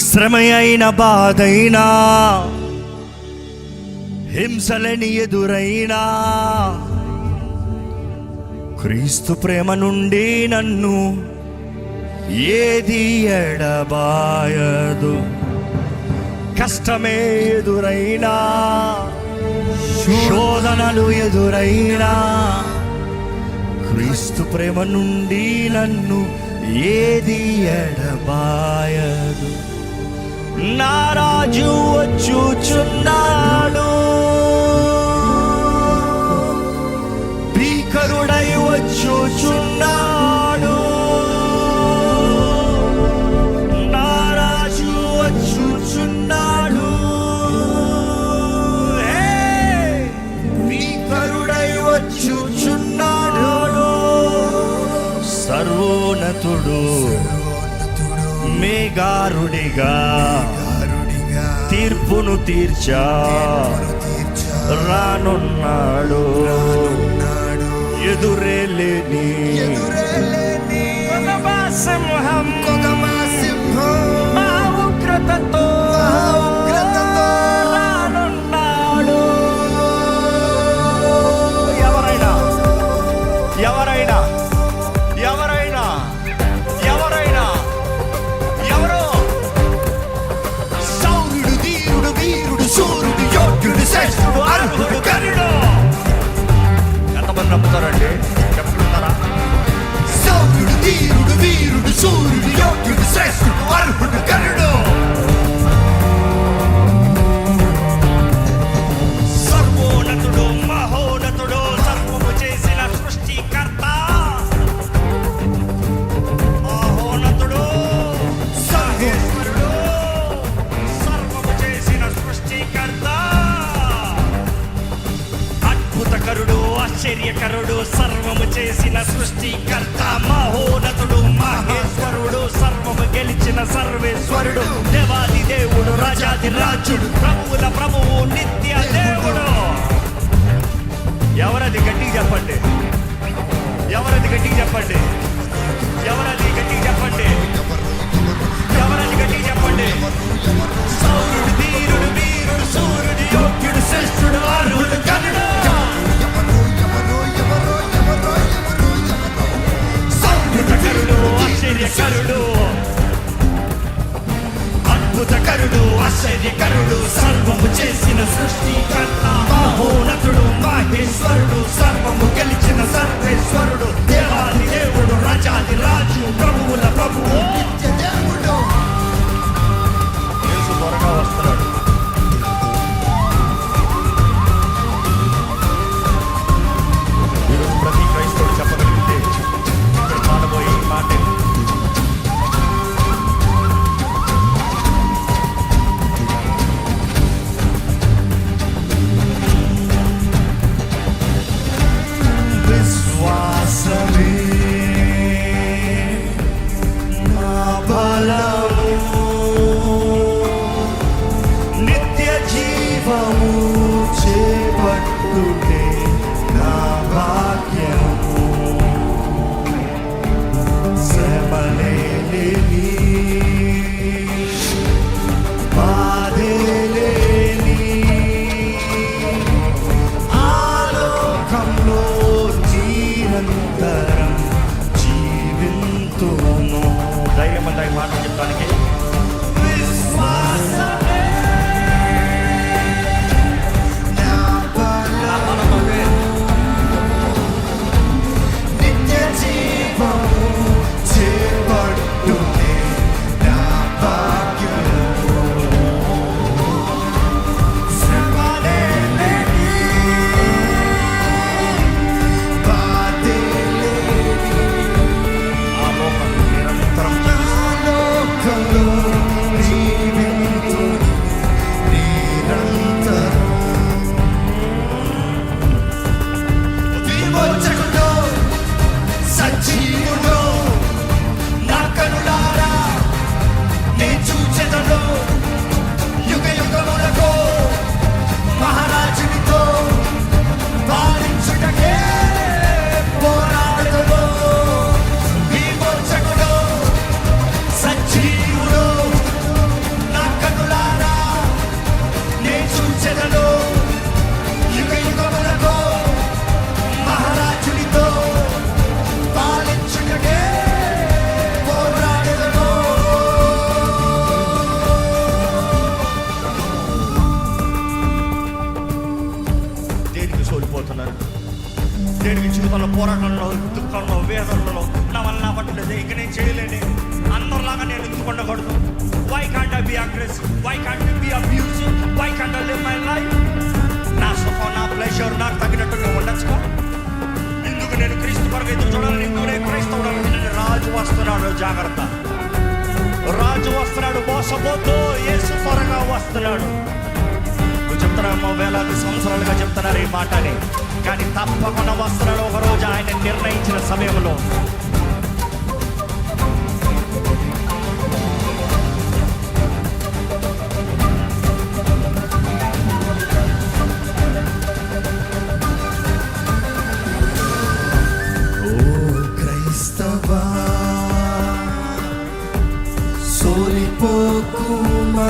శ్రమయైన బాధైనా, హింసలని ఎదురైనా, క్రీస్తు ప్రేమ నుండి నన్ను ఏది ఎడబాయదు. కష్టమే ఎదురైనా, శోధనలు ఎదురైనా, క్రీస్తు ప్రేమ నుండి నన్ను ఏది ఎడబాయదు. నా రాజు వచ్చుచున్నాడు, భీకరుడై వచ్చుచున్నాడు. నా రాజు వచ్చుచున్నాడు, భీకరుడై వచ్చుచున్నాడు. సర్వోన్నతుడు మేఘారుడిగా తీర్పును తీర్చా రానున్నాడు. ఎదురేలేని సింహం మా ఉగ్రతతో రానున్నాడు. ఎవరైనా ఎవరైనా ఎవరైనా ఎవరైనా ఎవరో సౌరుడు, ధీరుడు, వీరుడు, సూర్యుడు, యోగ్యుడు, శ్రేష్ఠుడు, అర్హుడు, కరుడు. ఎంతమంది నమ్ముతారండి? చెప్తున్నారా? సౌరుడు, ధీరుడు, వీరుడు, సూర్యుడు, యోగ్యుడు, శ్రేష్ఠుడు, అర్హుడు, కరుడు. సర్వోన్నతుడు, మహోన్నతుడు, సర్వము చేసిన సృష్టికర్త. మహోన్నతుడు, సర్వేశ్వరుడు, సర్వము చేసిన సృష్టికర్త. అద్భుతకరుడు, ఆశ్చర్యకరుడు, సర్వము చేసిన సృష్టికర్త. మహోన్నతుడు, మహేశ్వరుడు, సర్వము గెలిచిన సర్వేశ్వరుడు, దేవాది దేవుడు, రాజాది రాజుడు, ప్రభువుల ప్రభువు, నిత్య దేవుడు. ఎవరది? గట్టిగా చెప్పండి. ఎవరది? గట్టిగా చెప్పండి. ఎవరది? గట్టిగా చెప్పండి. ఎవరది? గట్టిగా చెప్పండి. సౌరుడు, ధీరుడు, వీరుడు, సూర్యుడు, యోగ్యుడు, శ్రేష్ఠుడు, అర్హుడు, కరుడు. ఆశ్చర్యకరుడు, అద్భుతకరుడు, ఆశ్చర్యకరుడు, సర్వము చేసిన సృష్టికర్త. మహోన్నతుడు, మహేశ్వరుడు, సర్వము గెలిచిన సర్వేశ్వరుడు, దేవాది దేవుడు, రాజాది రాజు, ప్రభువుల ప్రభువు, నిత్య దేవుడు. యేసు త్వరగా వస్తున్నాడు. ఈరోజు ప్రతి క్రైస్తవుడు చెప్పగలిగితే ఇక్కడ పాడబోయే ఈ మాట, విశ్వాసమే నా బలము, నిత్య జీవము చేపట్టుటే నా భాగ్యము. శ్రమలేని, బాధలేని ఆలోకంలో నిరంతరం జీవింతును. ధైర్యం మాట చెప్తానికి be aggressive? Why can't we be abusive? Why can't I live my life? నా సుఖం, నా ప్లెజర్ నాకు తగినట్టు నేను ఉండొచ్చుగా. ఇందుకు నేను క్రీస్తు కొరకు ఎదురు చూడాలని, ఇందుకు నేను క్రైస్తవుడు. రాజు వస్తున్నాడు, జాగ్రత్త. రాజు వస్తున్నాడు, మోసపోతూ. యేసు త్వరగా వస్తున్నాడు. నువ్వు చెప్తున్నామో వేలాది సంవత్సరాలుగా చెప్తున్నారు ఈ మాటని, కానీ తప్పకుండా వస్తున్నాడు ఒకరోజు ఆయన నిర్ణయించిన సమయంలో. సోలిపోకుమా